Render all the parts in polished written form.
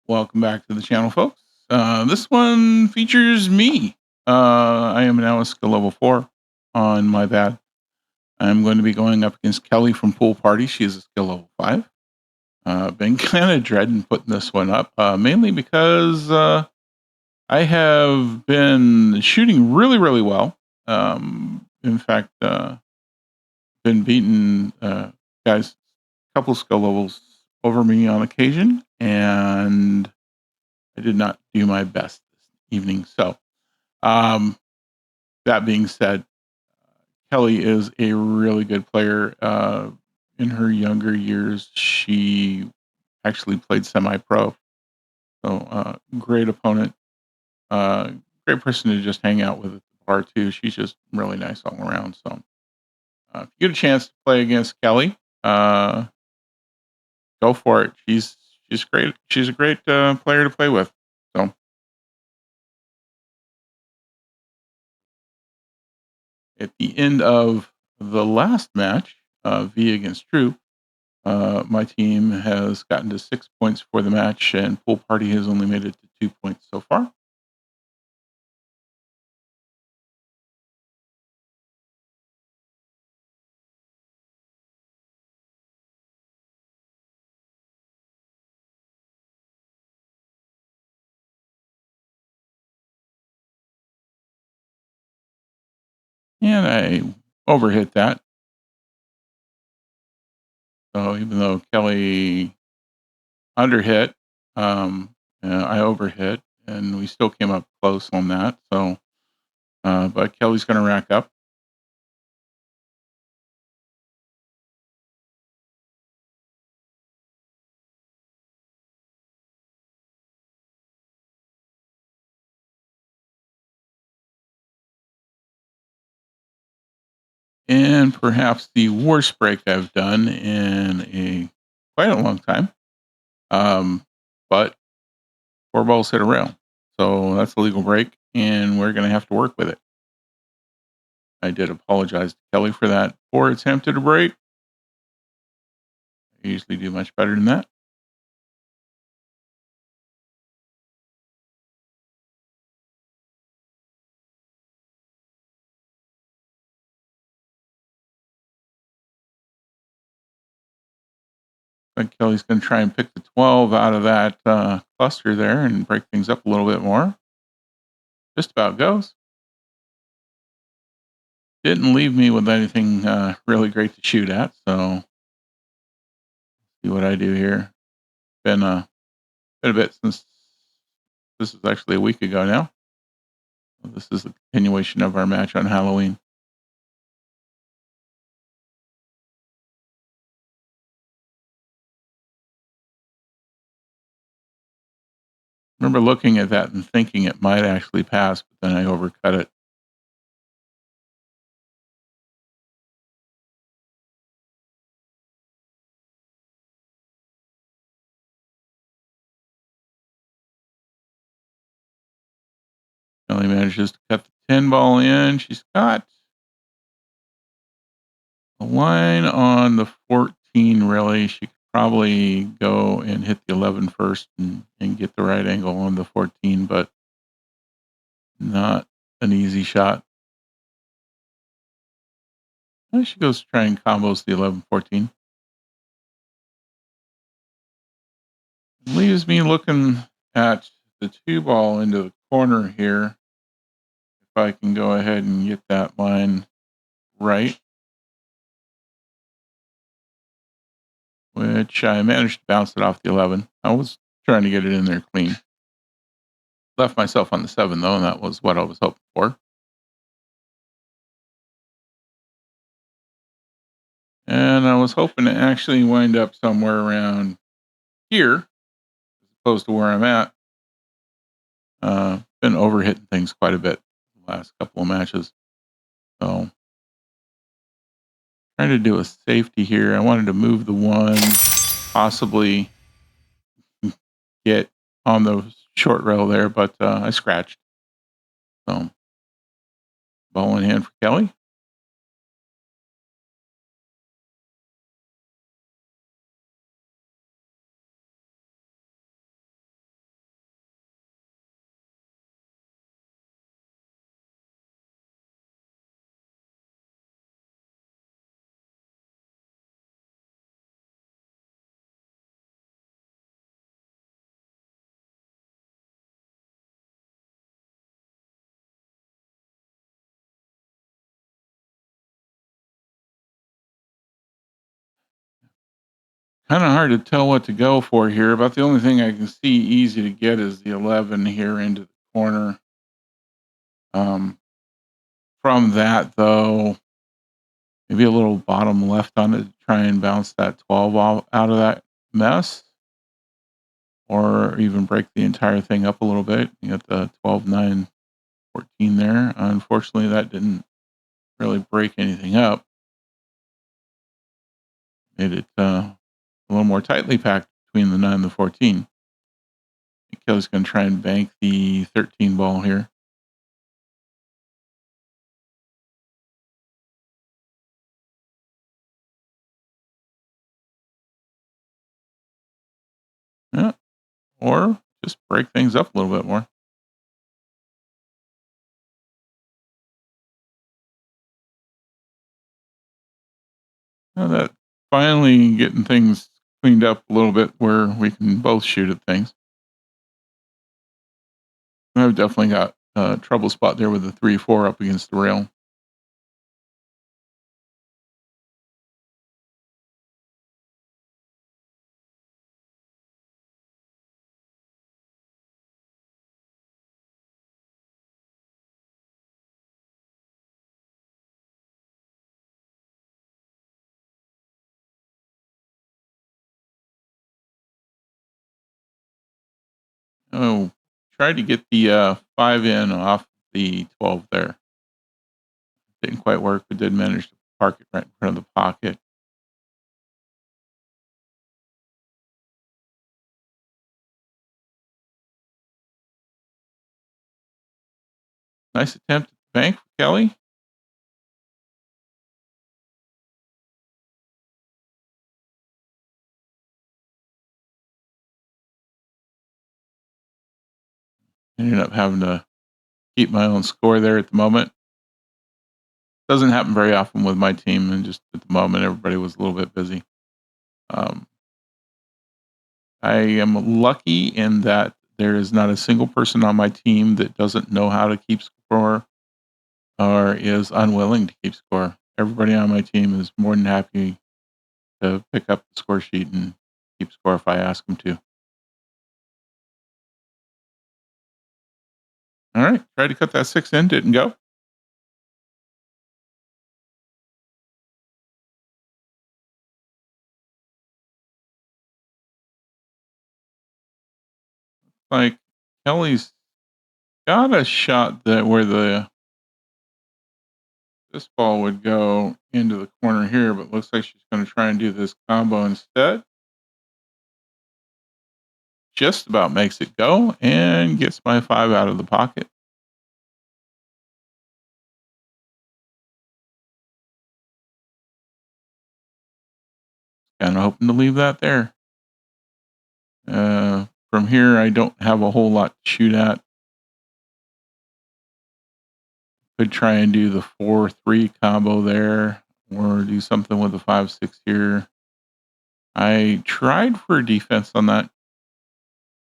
Welcome back to the channel, folks. This one features me. I am now a skill level 4 on my bad. I'm going to be going up against Kelley from Pool Party. She is a skill level 5. Been kind of dreading putting this one up, mainly because I have been shooting really, really well. In fact, been beating guys a couple skill levels over me on occasion, and I did not do my best this evening. So, um, that being said, Kelley is a really good player. In her younger years, she actually played semi-pro. So, great opponent. Uh, Great person to just hang out with at the bar too. She's just really nice all around. So, if you get a chance to play against Kelley, uh, go for it. She's great. She's a great player to play with. So, at the end of the last match, V against True, my team has gotten to 6 points for the match, and Pool Party has only made it to 2 points so far. And I overhit that. So even though Kelley underhit, I overhit, and we still came up close on that. So, but Kelley's going to rack up. And perhaps the worst break I've done in a quite a long time. But 4 balls hit a rail. So that's a legal break, and we're going to have to work with it. I did apologize to Kelley for that poor attempt at a break. I usually do much better than that. But Kelley's going to try and pick the 12 out of that cluster there and break things up a little bit more. Just about goes. Didn't leave me with anything really great to shoot at, so see what I do here. Been a bit since this is actually a week ago now. This is the continuation of our match on Halloween. Remember looking at that and thinking it might actually pass, but then I overcut it. Kelly manages to cut the 10 ball in. She's got a line on the 14, really. She could probably go and hit the 11 first and get the right angle on the 14, but not an easy shot. She goes to try and combos the 11 14. Leaves me looking at the 2 ball into the corner here. If I can go ahead and get that line right, which I managed to bounce it off the 11. I was trying to get it in there clean. Left myself on the 7, though, and that was what I was hoping for. And I was hoping to actually wind up somewhere around here, as opposed to where I'm at. Been overhitting things quite a bit the last couple of matches. So, trying to do a safety here. I wanted to move the 1, possibly get on the short rail there, but I scratched. So, ball in hand for Kelley. Kind of hard to tell what to go for here. About the only thing I can see easy to get is the 11 here into the corner. Um, from that, though, maybe a little bottom left on it to try and bounce that 12 out of that mess, or even break the entire thing up a little bit. You got the 12, 9, 14 there. Unfortunately, that didn't really break anything up. Made it a little more tightly packed between the 9 and the 14. I think Kelley's going to try and bank the 13 ball here. Yeah, or just break things up a little bit more. Now that finally getting things cleaned up a little bit where we can both shoot at things. I've definitely got a trouble spot there with the 3-4 up against the rail. Oh, tried to get the 5 in off the 12 there. Didn't quite work, but did manage to park it right in front of the pocket. Nice attempt at the bank for Kelley. Ended up having to keep my own score there at the moment. Doesn't happen very often with my team, and just at the moment, everybody was a little bit busy. Um, I am lucky in that there is not a single person on my team that doesn't know how to keep score or is unwilling to keep score. Everybody on my team is more than happy to pick up the score sheet and keep score if I ask them to. All right, tried to cut that 6 in, didn't go. Like Kelley's got a shot that where this ball would go into the corner here, but looks like she's going to try and do this combo instead. Just about makes it go and gets my 5 out of the pocket. Kind of hoping to leave that there. From here, I don't have a whole lot to shoot at. Could try and do the 4-3 combo there, or do something with the 5-6 here. I tried for defense on that.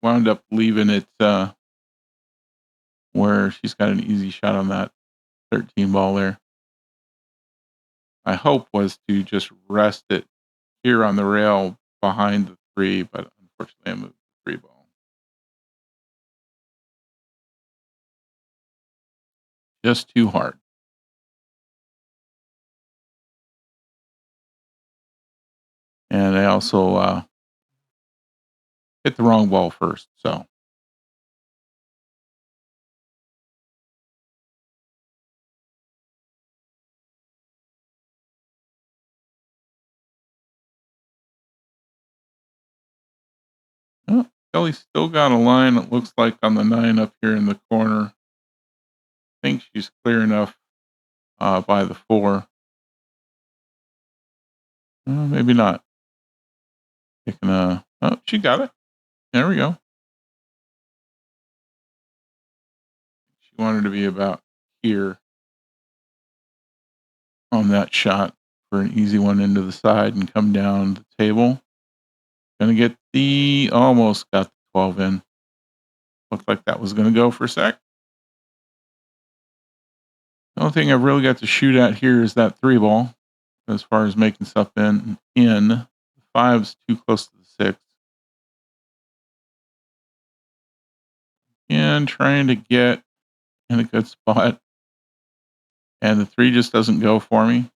Wound up leaving it where she's got an easy shot on that 13 ball there. My hope was to just rest it here on the rail behind the 3, but unfortunately I moved the 3 ball. Just too hard. And I also hit the wrong ball first, so. Oh, Kelley's still got a line, it looks like, on the 9 up here in the corner. I think she's clear enough by the 4. Maybe not. Picking oh, she got it. There we go. She wanted to be about here on that shot for an easy one into the side and come down the table. Gonna get almost got the 12 in. Looked like that was gonna go for a sec. The only thing I've really got to shoot at here is that 3 ball as far as making stuff in. 5 is too close to the 6. And trying to get in a good spot. And the 3 just doesn't go for me.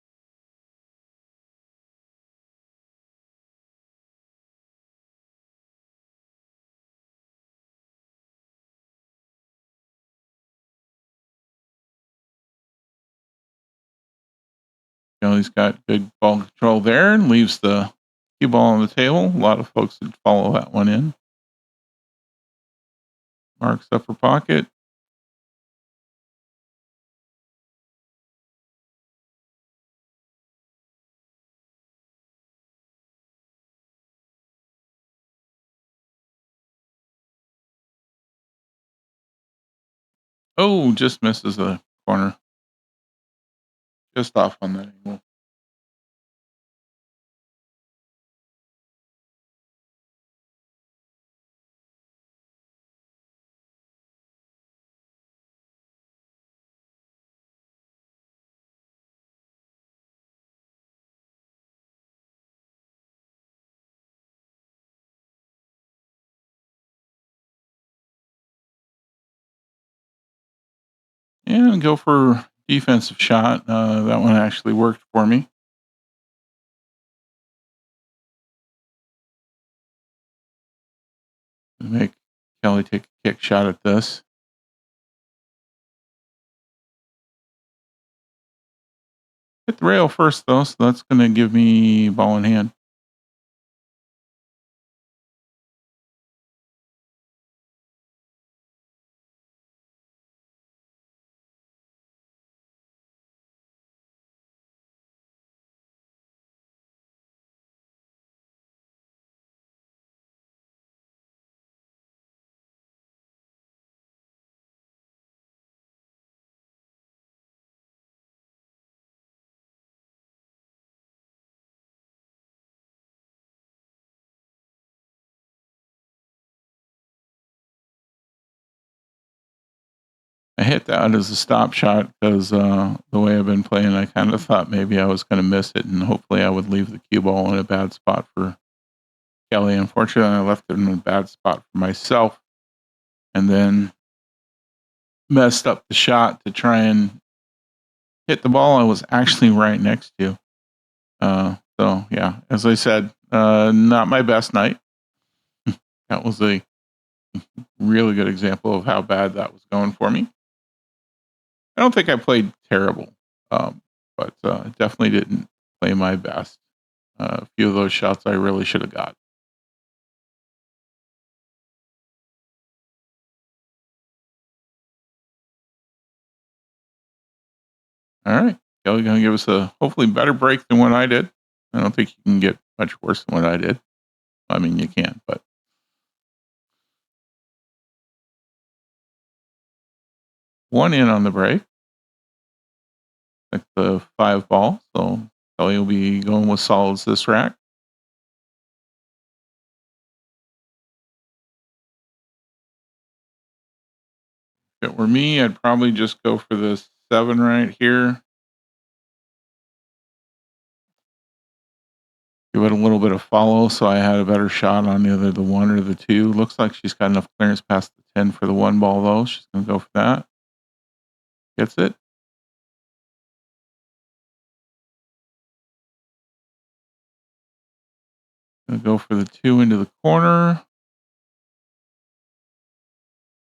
He's got good ball control there and leaves the cue ball on the table. A lot of folks would follow that one in. Marks upper pocket. Oh, just misses the corner. Just off on that angle. And go for defensive shot. That one actually worked for me. Make Kelley take a kick shot at this. Hit the rail first, though, so that's going to give me ball in hand. I hit that as a stop shot because the way I've been playing, I kind of thought maybe I was going to miss it and hopefully I would leave the cue ball in a bad spot for Kelley. Unfortunately, I left it in a bad spot for myself and then messed up the shot to try and hit the ball I was actually right next to. So, yeah, as I said, not my best night. That was a really good example of how bad that was going for me. I don't think I played terrible, but definitely didn't play my best. A few of those shots I really should have got. All right. Kelley going to give us a hopefully better break than what I did. I don't think you can get much worse than what I did. I mean, you can, but one in on the break. Like the 5 ball. So Kelley will be going with solids this rack. If it were me, I'd probably just go for this 7 right here. Give it a little bit of follow so I had a better shot on either the 1 or the 2. Looks like she's got enough clearance past the 10 for the 1 ball, though. She's going to go for that. Gets it. Going to go for the 2 into the corner.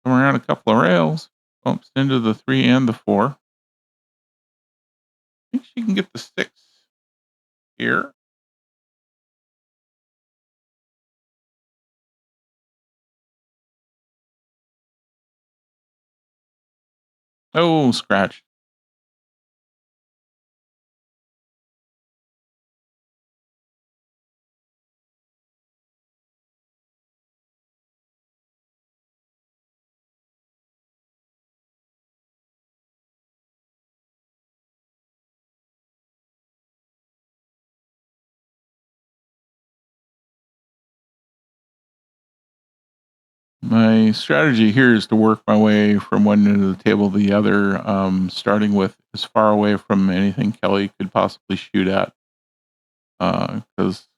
Come around a couple of rails. Bumps into the 3 and the 4. I think she can get the 6 here. Oh, scratch. My strategy here is to work my way from one end of the table to the other, starting with as far away from anything Kelley could possibly shoot at. Because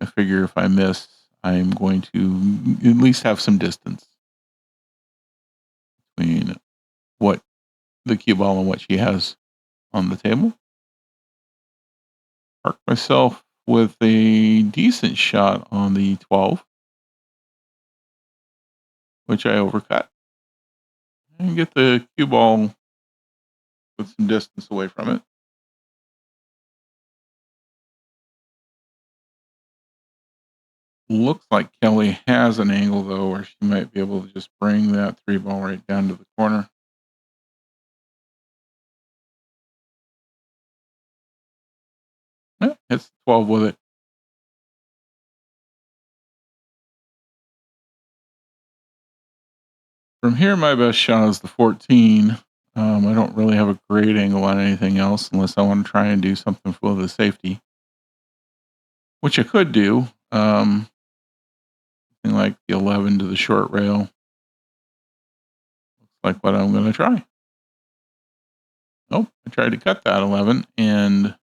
I figure if I miss, I'm going to at least have some distance between what the cue ball and what she has on the table. Mark myself with a decent shot on the 12, which I overcut, and get the cue ball with some distance away from it. Looks like Kelley has an angle, though, where she might be able to just bring that 3 ball right down to the corner. Yeah, hits 12 with it. From here, my best shot is the 14. I don't really have a great angle on anything else unless I want to try and do something for the safety, which I could do. Something like the 11 to the short rail. Looks like what I'm going to try. Nope, I tried to cut that 11, and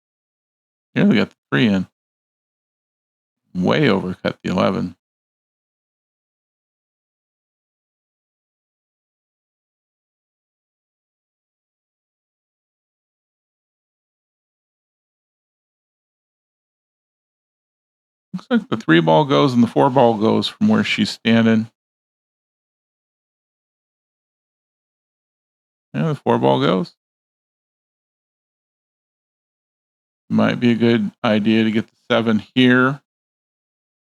here we got the 3 in. Way overcut the 11. Looks like the 3 ball goes and the 4 ball goes from where she's standing. Yeah, the 4 ball goes. Might be a good idea to get the 7 here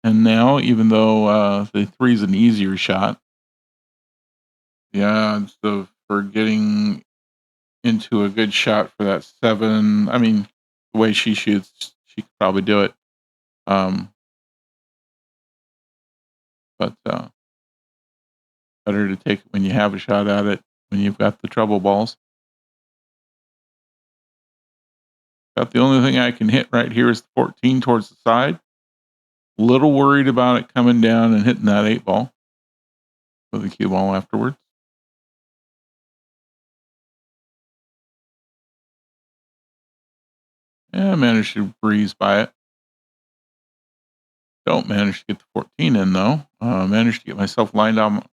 and now, even though the 3 is an easier shot. The odds of for getting into a good shot for that 7, I mean, the way she shoots, she could probably do it. But better to take it when you have a shot at it, when you've got the trouble balls. About the only thing I can hit right here is the 14 towards the side. Little worried about it coming down and hitting that 8 ball with the cue ball afterwards. Yeah, I managed to breeze by it. Don't manage to get the 14 in though. Managed to get myself lined up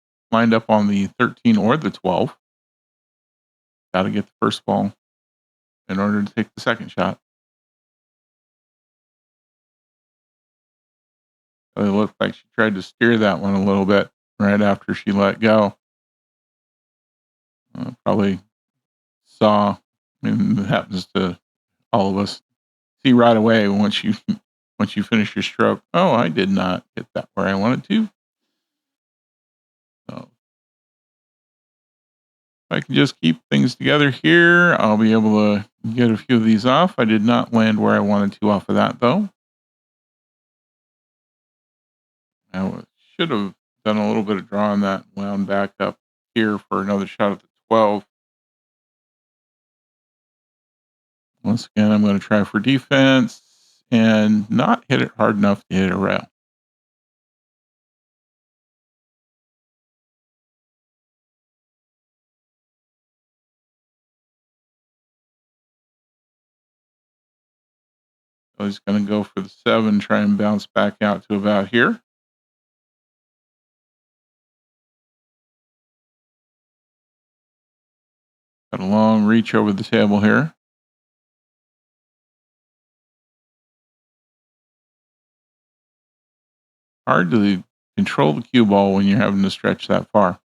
on the 13 or the 12. Got to get the first ball in order to take the second shot. It looked like she tried to steer that one a little bit right after she let go. Probably saw, I mean, it happens to all of us, see right away once you finish your stroke. Oh, I did not hit that where I wanted to. So if I can just keep things together here, I'll be able to get a few of these off. I did not land where I wanted to off of that though. I should have done a little bit of drawing that, wound back up here for another shot at the 12. Once again, I'm going to try for defense and not hit it hard enough to hit a rail. I was going to go for the 7, try and bounce back out to about here. Got a long reach over the table here. Hard to control the cue ball when you're having to stretch that far.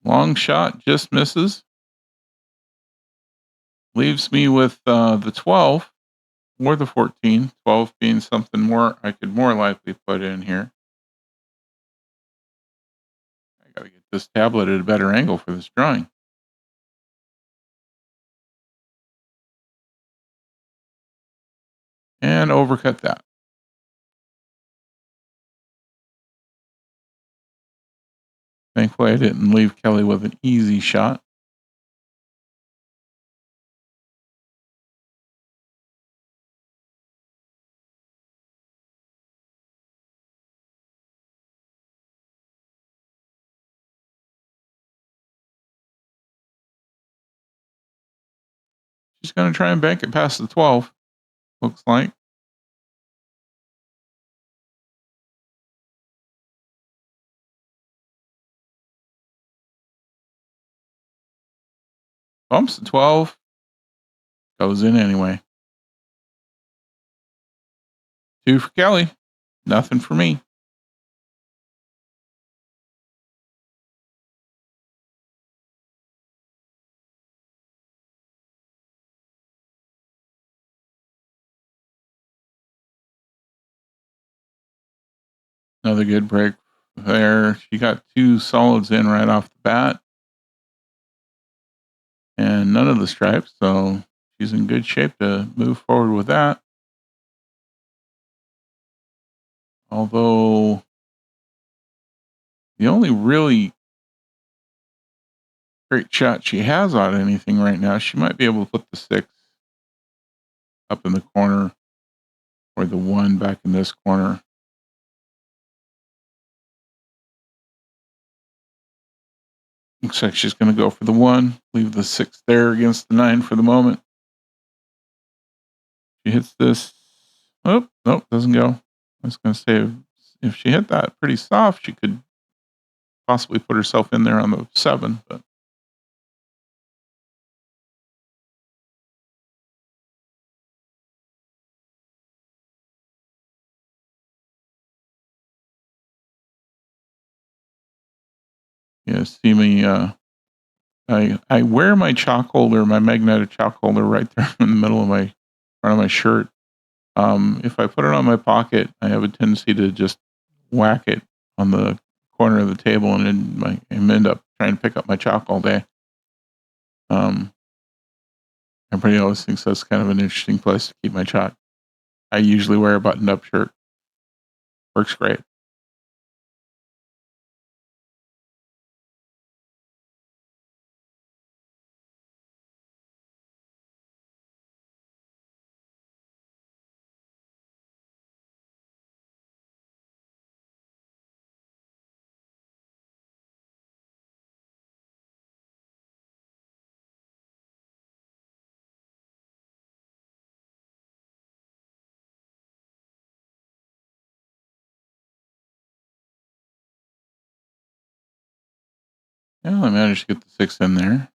Long shot just misses. Leaves me with the 12 or the 14. 12 being something more I could more likely put in here. I got to get this tablet at a better angle for this drawing. And overcut that. Thankfully, I didn't leave Kelley with an easy shot. She's going to try and bank it past the 12, looks like. Bumps the 12, goes in anyway. 2 for Kelley, nothing for me. Another good break there. She got 2 solids in right off the bat. And none of the stripes, so she's in good shape to move forward with that. Although the only really great shot she has on anything right now, she might be able to put the 6 up in the corner or the 1 back in this corner. Looks like she's going to go for the 1, leave the 6 there against the 9 for the moment. She hits this. Oh, nope, doesn't go. I was going to say if she hit that pretty soft, she could possibly put herself in there on the 7, but yeah, see me. I wear my chalk holder, my magnetic chalk holder, right there in the middle of my front of my shirt. If I put it on my pocket, I have a tendency to just whack it on the corner of the table, and then I end up trying to pick up my chalk all day. Everybody always thinks that's kind of an interesting place to keep my chalk. I usually wear a buttoned-up shirt. Works great. Yeah, I managed to get the 6 in there.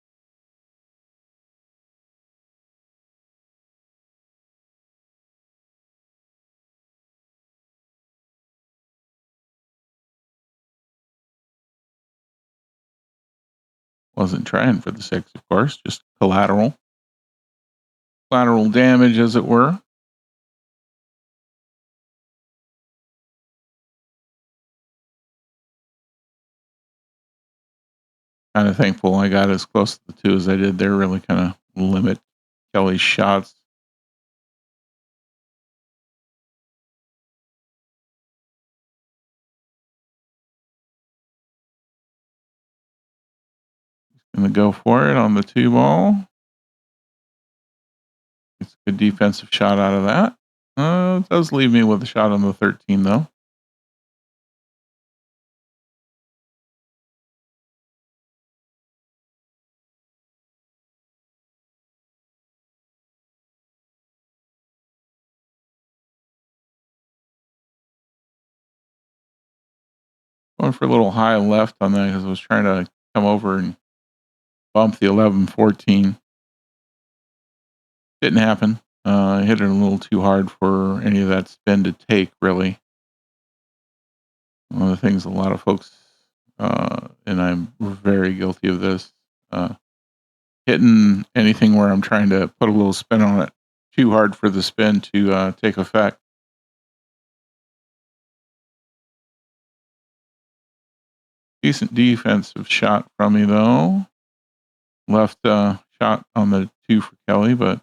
Wasn't trying for the 6, of course, just collateral. Collateral damage, as it were. Kind of thankful I got as close to the 2 as I did. They really kind of limit Kelley's shots. Gonna go for it on the 2 ball. It's a good defensive shot out of that. It does leave me with a shot on the 13, though. Going for a little high left on that because I was trying to come over and bump the 11-14. Didn't happen. I hit it a little too hard for any of that spin to take, really. One of the things a lot of folks, and I'm very guilty of this, hitting anything where I'm trying to put a little spin on it too hard for the spin to take effect. Decent defensive shot from me, though. Left shot on the 2 for Kelley, but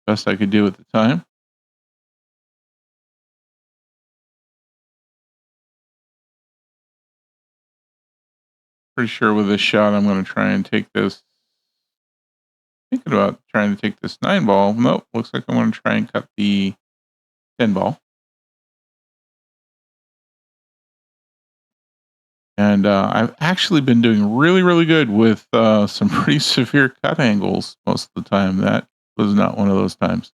best I could do at the time. pretty sure with this shot, I'm going to try and take this. Thinking about trying to take this 9 ball. Nope, looks like I'm going to try and cut the 10 ball. And I've actually been doing really, really good with some pretty severe cut angles most of the time. That was not one of those times.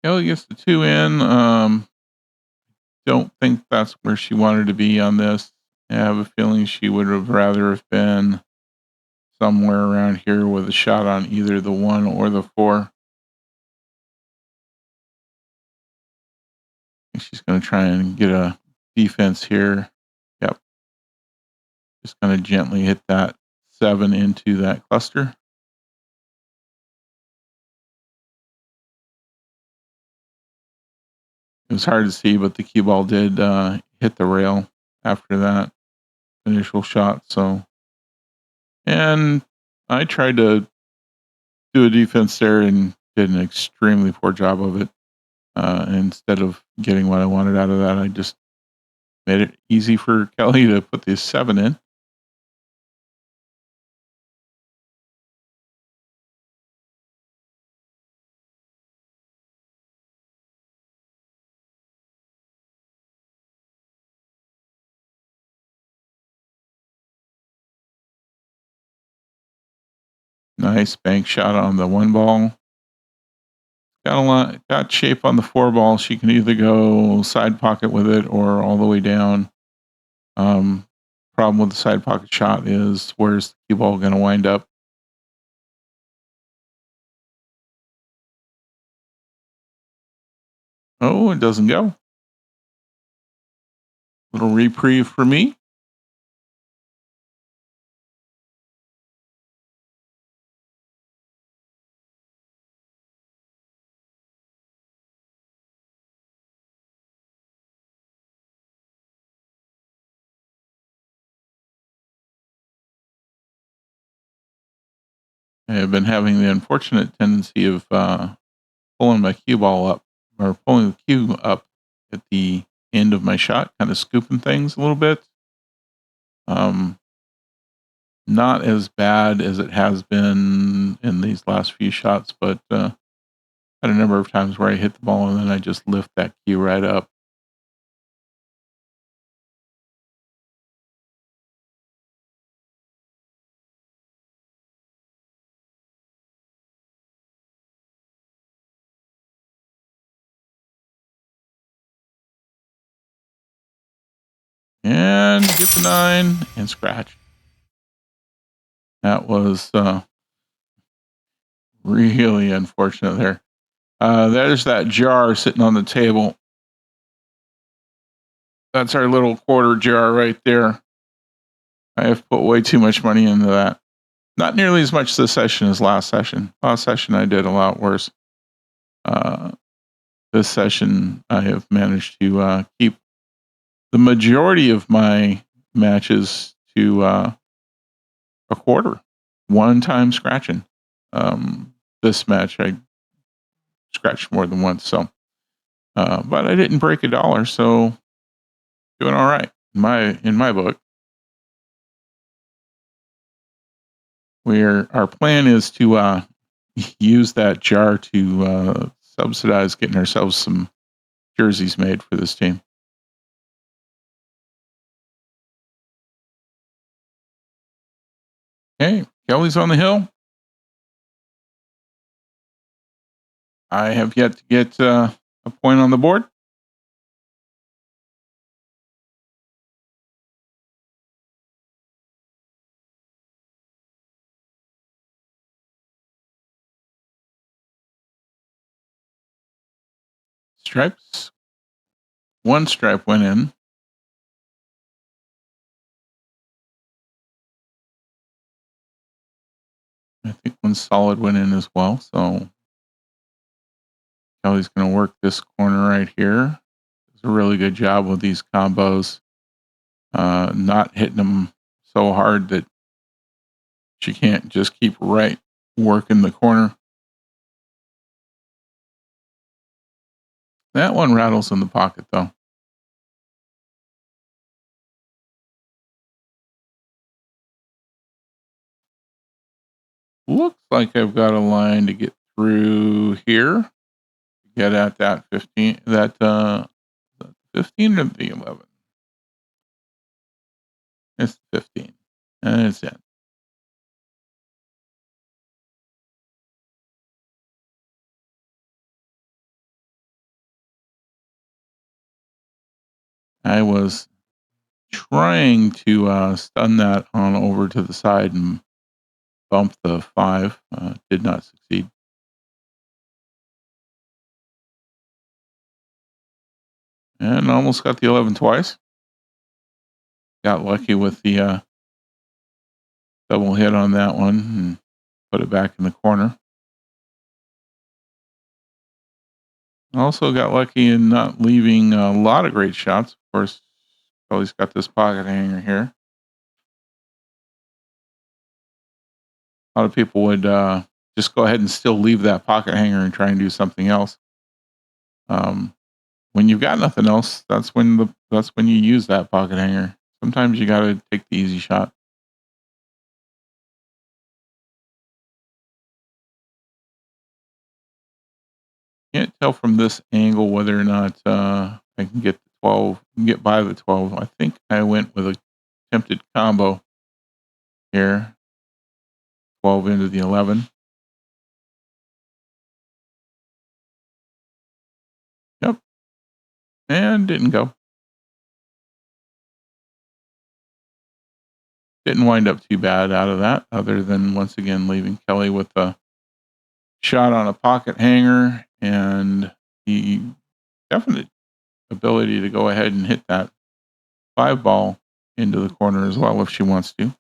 Kelly gets the 2 in. Don't think that's where she wanted to be on this. I have a feeling she would have rather have been somewhere around here with a shot on either the 1 or the 4. She's going to try and get a defense here. Yep. Just going to gently hit that 7 into that cluster. It was hard to see, but the cue ball did hit the rail after that initial shot. So, and I tried to do a defense there and did an extremely poor job of it. Instead of getting what I wanted out of that, I just made it easy for Kelley to put the 7 in. Nice bank shot on the 1 ball. Got shape on the 4 ball. She can either go side pocket with it or all the way down. Problem with the side pocket shot is where's the cue ball going to wind up? Oh, it doesn't go. Little reprieve for me. I have been having the unfortunate tendency of pulling my cue ball up or pulling the cue up at the end of my shot, kind of scooping things a little bit. Not as bad as it has been in these last few shots, but had a number of times where I hit the ball and then I just lift that cue right up. And get the 9 and scratch. That was really unfortunate there. There's that jar sitting on the table. That's our little quarter jar right there. I have put way too much money into that. Not nearly as much this session as last session. Last session I did a lot worse. This session I have managed to keep the majority of my matches to a quarter, 1 time scratching. This match I scratched more than once, so but I didn't break $1, so doing all right in my book. Our plan is to use that jar to subsidize getting ourselves some jerseys made for this team. Hey, Kelley's on the hill. I have yet to get a point on the board. Stripes. 1 stripe went in. I think 1 solid went in as well. So Kelley's going to work this corner right here. Does a really good job with these combos, not hitting them so hard that she can't just keep right working the corner. That one rattles in the pocket, though. Looks like I've got a line to get through here. Get at that 15, that 15 or the 11. It's 15, and it's in. I was trying to stun that on over to the side and bump the 5. Did not succeed. And almost got the 11 twice. Got lucky with the double hit on that one and put it back in the corner. Also got lucky in not leaving a lot of great shots. Of course, always got this pocket hanger here. A lot of people would just go ahead and still leave that pocket hanger and try and do something else. When you've got nothing else, that's when you use that pocket hanger. Sometimes you got to take the easy shot. Can't tell from this angle whether or not I can get the 12, get by the 12. I think I went with a attempted combo here, 12 into the 11. Yep, and didn't go. Didn't wind up too bad out of that, other than once again leaving Kelley with a shot on a pocket hanger and the definite ability to go ahead and hit that 5 ball into the corner as well if she wants to.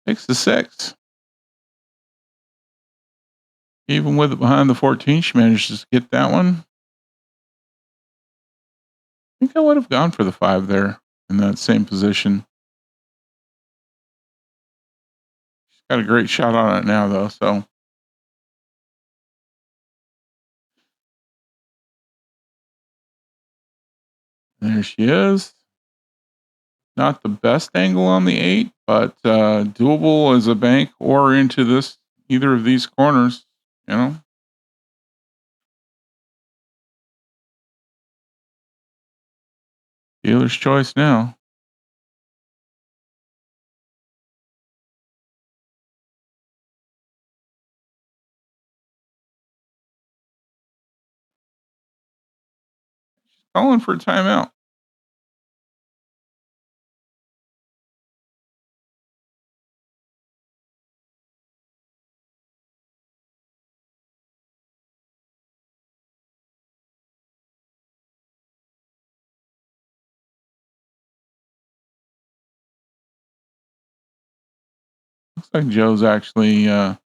Takes the 6. Even with it behind the 14, she manages to get that one. I think I would have gone for the 5 there in that same position. She's got a great shot on it now, though, so. There she is. Not the best angle on the 8, but doable as a bank or into this either of these corners, you know. Dealer's choice now. Calling for a timeout. Looks like Joe's actually trying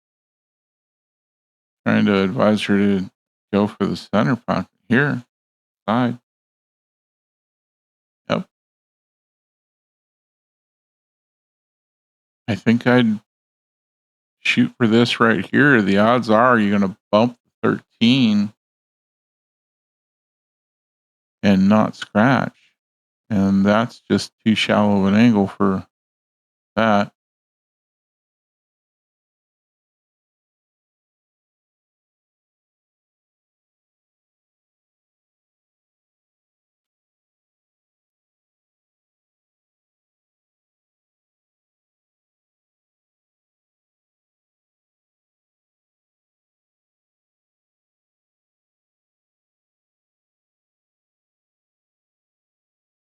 to advise her to go for the center pocket here, side. Yep. I think I'd shoot for this right here. The odds are you're going to bump the 13 and not scratch. And that's just too shallow of an angle for that.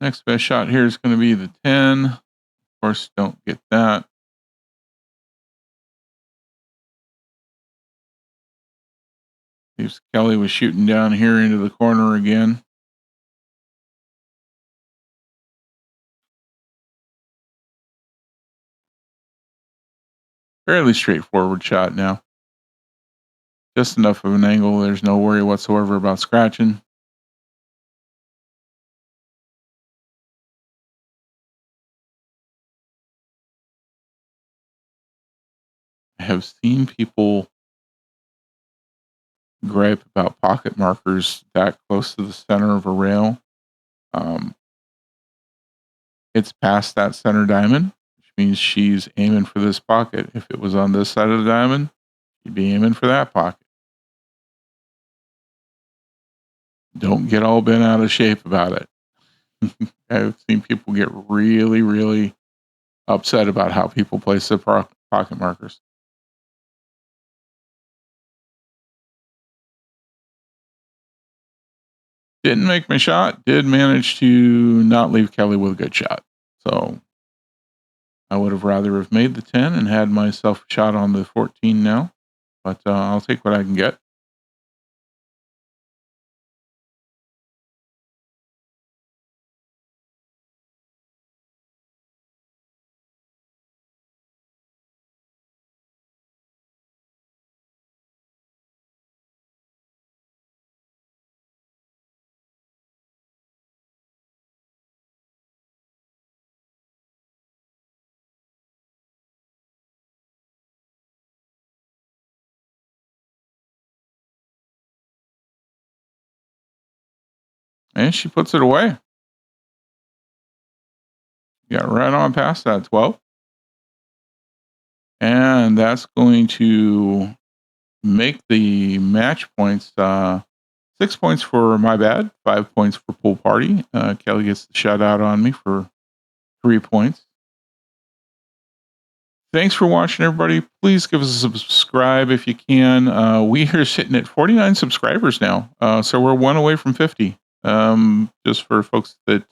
Next best shot here is going to be the 10. Of course, don't get that. Seems Kelley was shooting down here into the corner again. Fairly straightforward shot now. Just enough of an angle. There's no worry whatsoever about scratching. I have seen people gripe about pocket markers that close to the center of a rail. It's past that center diamond, which means she's aiming for this pocket. If it was on this side of the diamond, she'd be aiming for that pocket. Don't get all bent out of shape about it. I've seen people get really, really upset about how people place their pocket markers. Didn't make my shot. Did manage to not leave Kelley with a good shot. So I would have rather have made the 10 and had myself a shot on the 14 now. But I'll take what I can get. And she puts it away. Got right on past that 12. And that's going to make the match points 6 points for my bad, 5 points for pool party. Kelley gets the shutout on me for 3 points. Thanks for watching, everybody. Please give us a subscribe if you can. We are sitting at 49 subscribers now, so we're one away from 50. Just for folks that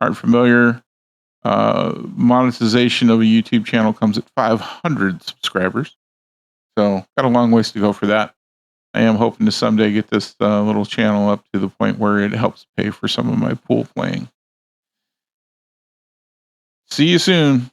aren't familiar, monetization of a YouTube channel comes at 500 subscribers. So got a long ways to go for that. I am hoping to someday get this little channel up to the point where it helps pay for some of my pool playing. See you soon.